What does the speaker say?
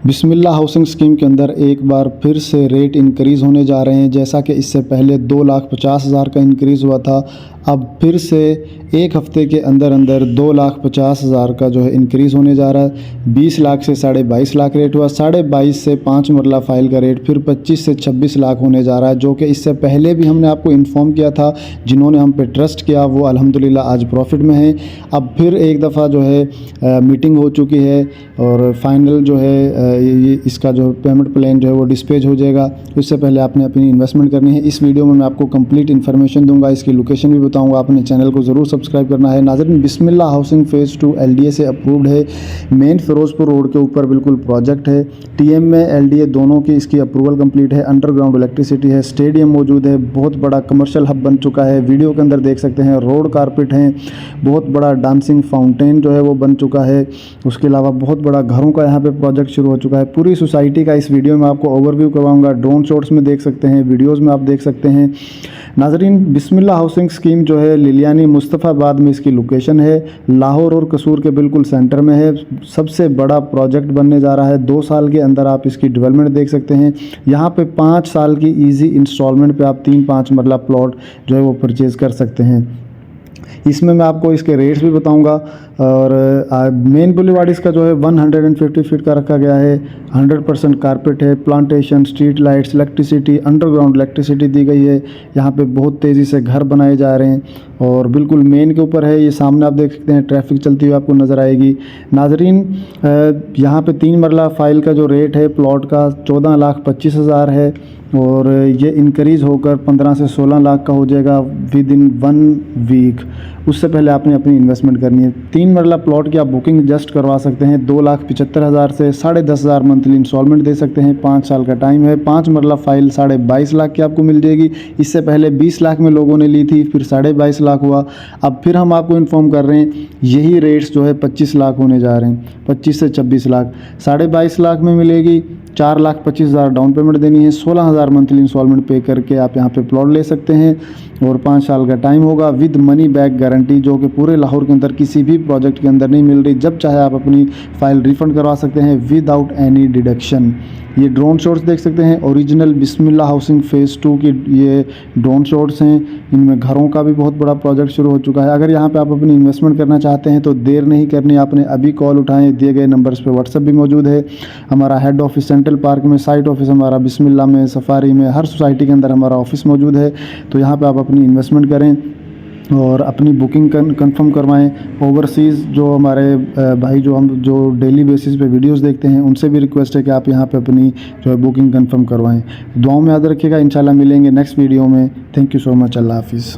बिस्मिल्लाह housing scheme के अंदर एक बार फिर से रेट इंक्रीज़ होने जा रहे हैं। जैसा कि इससे पहले 2,50,000 का इंक्रीज़ हुआ था, अब फिर से एक हफ़्ते के अंदर अंदर 2,50,000 का जो है इंक्रीज़ होने जा रहा है। 20 लाख से 22.5 लाख रेट हुआ, 22.5 से 5 मरला फ़ाइल का रेट फिर 25 से 26 लाख होने जा रहा है, जो कि इससे पहले भी हमने आपको इन्फॉर्म किया था। जिन्होंने हम पे ट्रस्ट किया वो अल्हम्दुलिल्लाह आज प्रॉफिट में हैं। अब फिर एक दफ़ा जो है मीटिंग हो चुकी है और फाइनल जो है ये इसका जो पेमेंट प्लान जो है वो डिस्पैच हो जाएगा। उससे पहले आपने अपनी इन्वेस्टमेंट करनी है। इस वीडियो में मैं आपको कंप्लीट इन्फॉर्मेशन दूंगा, इसकी लोकेशन भी बताऊंगा। अपने चैनल को ज़रूर सब्सक्राइब करना है। नाज़रीन, बिस्मिल्लाह हाउसिंग फ़ेज़ 2 LDA से अप्रूव्ड है। मेन फिरोजपुर रोड के ऊपर बिल्कुल प्रोजेक्ट है। TM में LDA दोनों की इसकी अप्रूवल कंप्लीट है। अंडरग्राउंड इलेक्ट्रिसिटी है, स्टेडियम मौजूद है, बहुत बड़ा कमर्शियल हब बन चुका है। वीडियो के अंदर देख सकते हैं रोड कारपेट हैं, बहुत बड़ा डांसिंग फाउंटेन जो है वो बन चुका है। उसके अलावा बहुत बड़ा घरों का यहाँ पे प्रोजेक्ट शुरू हो चुका है। पूरी सोसाइटी का इस वीडियो में आपको ओवरव्यू करवाऊंगा। ड्रोन शॉट्स में देख सकते हैं, वीडियोस में आप देख सकते हैं। नाजरीन, बिस्मिल्लाह हाउसिंग स्कीम जो है लिलियानी मुस्तफ़ाबाद में इसकी लोकेशन है। लाहौर और कसूर के बिल्कुल सेंटर में है। सबसे बड़ा प्रोजेक्ट बनने जा रहा है। 2 साल के अंदर आप इसकी डेवलपमेंट देख सकते हैं। यहाँ पे 5 साल की ईजी इंस्टॉलमेंट पे आप 3-5 मरला प्लॉट जो है वो परचेज़ कर सकते हैं। इसमें मैं आपको इसके रेट्स भी बताऊंगा। और मेन बुलेवार्ड इसका जो है 150 फीट का रखा गया है। 100% कारपेट है। Plantation, street lights, electricity, underground electricity दी गई है। यहाँ पे बहुत तेज़ी से घर बनाए जा रहे हैं और बिल्कुल मेन के ऊपर है। ये सामने आप देख सकते हैं, ट्रैफिक चलती हुई आपको नज़र आएगी। नाजरीन, यहाँ पे 3 मरला फाइल का जो रेट है प्लॉट का 14,25,000 है और ये इंक्रीज़ होकर 15 से 16 लाख का हो जाएगा विद इन 1 वीक। उससे पहले आपने अपनी इन्वेस्टमेंट करनी है। 3 मरला प्लॉट की आप बुकिंग जस्ट करवा सकते हैं 2,75,000 से 10,500 मंथली इंस्टॉलमेंट दे सकते हैं। 5 साल का टाइम है। 5 मरला फाइल 22.5 लाख की आपको मिल जाएगी। इससे पहले 20 लाख में लोगों ने ली थी, फिर 22.5 लाख हुआ। अब फिर हम आपको इन्फॉर्म कर रहे हैं यही रेट्स जो है 25 लाख होने जा रहे हैं। 25 से 26 लाख। 22.5 लाख में मिलेगी। 4,25,000 डाउन पेमेंट देनी है। 16,000 मंथली इंस्टॉलमेंट पे करके आप यहाँ पे प्लॉट ले सकते हैं और 5 साल का टाइम होगा विद मनी बैक गारंटी, जो कि पूरे लाहौर के अंदर किसी भी प्रोजेक्ट के अंदर नहीं मिल रही। जब चाहे आप अपनी फ़ाइल रिफ़ंड करवा सकते हैं विदाउट एनी डिडक्शन। ये ड्रोन शॉट्स देख सकते हैं, ओरिजिनल बिस्मिल्लाह हाउसिंग फ़ेज़ 2 की ये ड्रोन शॉट्स हैं। इनमें घरों का भी बहुत बड़ा प्रोजेक्ट शुरू हो चुका है। अगर यहाँ पे आप अपनी इन्वेस्टमेंट करना चाहते हैं तो देर नहीं करनी, आपने अभी कॉल उठाएं। दिए गए नंबर्स पे व्हाट्सएप भी मौजूद है। हमारा हेड ऑफिस सेंट्रल पार्क में, साइट ऑफिस हमारा बिस्मिल्लाह में, सफारी में, हर सोसाइटी के अंदर हमारा ऑफिस मौजूद है। तो यहाँ पर आप अपनी इन्वेस्टमेंट करें और अपनी बुकिंग कंफर्म करवाएं। ओवरसीज़ जो हमारे भाई जो डेली बेसिस पे वीडियोस देखते हैं उनसे भी रिक्वेस्ट है कि आप यहाँ पे अपनी जो है बुकिंग कंफर्म करवाएं। दुआओं में याद रखिएगा। इंशाल्लाह मिलेंगे नेक्स्ट वीडियो में। Thank you so much. अल्लाह हाफिज़।